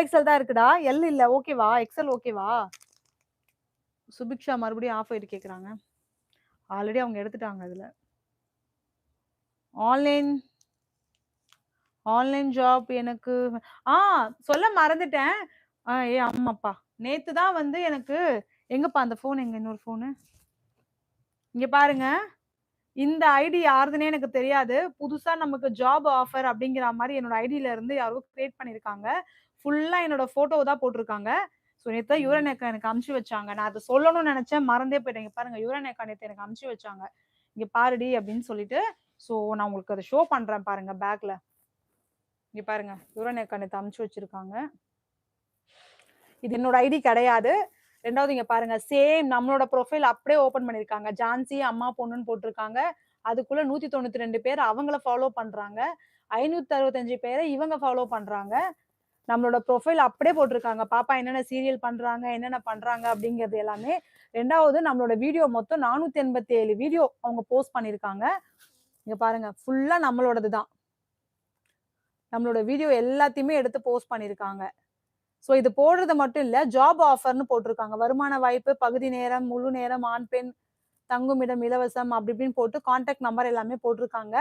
XL தான் இருக்குடா. L இல்ல. ஓகேவா? எக்ஸல் ஓகேவா? சுபிக்ஷா மறுபடியும் ஆஃப் ஆயிட்டு கேக்குறாங்க. ஆல்ரெடி அவங்க எடுத்துட்டாங்க அதுல. ஆன்லைன் ஆன்லைன் ஜாப் எனக்கு சொல்ல மறந்துட்டேன். ஆமாப்பா. நேத்து தான் வந்து எனக்கு எங்கப்பா அந்த ஃபோன் எங்க இன்னொரு ஃபோனு? இங்க பாருங்க. இந்த ஐடி யாருதுன்னே எனக்கு தெரியாது. புதுசா நமக்கு ஜாப் ஆஃபர் அப்படிங்கிற மாரி என்னோட ஐடில இருந்து யாரோ கிரியேட் பண்ணியிருக்காங்க. ஃபுல்லா என்னோட ஃபோட்டோ தான் போட்டுருக்காங்க. ஸோ நேத்து தான் யுவரன் அக்கா எனக்கு அனுப்பிச்சு வச்சாங்க. நான் அத சொல்லணும்னு நெனச்சேன். மறந்தே போயிட்டேன். இங்க பாருங்க யுவரன் அக்கா நேத்து எனக்கு அனுப்பிச்சு வச்சாங்க. இங்க பாருடி அப்படின்னு சொல்லிட்டு. ஸோ நான் உங்களுக்கு அத ஷோ பண்றேன் பாருங்க பேக்ல. இங்க பாருங்க. யுவரன் அக்கா நேத்து அனுப்பிச்சு வச்சிருக்காங்க. இது என்னோட ஐடி கிடையாது. 2வது இங்க பாருங்க. சேம் நம்மளோட ப்ரொஃபைல் அப்படியே ஓப்பன் பண்ணியிருக்காங்க. ஜான்சி அம்மா பொண்ணுன்னு போட்டுருக்காங்க. அதுக்குள்ள 192 பேர் அவங்கள ஃபாலோ பண்றாங்க. 565 பேர இவங்க ஃபாலோ பண்றாங்க. நம்மளோட ப்ரொஃபைல் அப்படியே போட்டுருக்காங்க. பாப்பா என்னென்ன சீரியல் பண்றாங்க, என்னென்ன பண்றாங்க அப்படிங்கிறது எல்லாமே. 2வது நம்மளோட வீடியோ மொத்தம் 487 வீடியோ அவங்க போஸ்ட் பண்ணியிருக்காங்க. இங்க பாருங்க. ஃபுல்லா நம்மளோடது தான். நம்மளோட வீடியோ எல்லாத்தையுமே எடுத்து போஸ்ட் பண்ணியிருக்காங்க. ஸோ இது போடுறது மட்டும் இல்ல, ஜாப் ஆஃபர்ன்னு போட்டிருக்காங்க. வருமான வாய்ப்பு, பகுதி நேரம், முழு நேரம், ஆண், பெண், தங்குமிடம் இலவசம் அப்படி இப்படின்னு போட்டு கான்டாக்ட் நம்பர் எல்லாமே போட்டிருக்காங்க.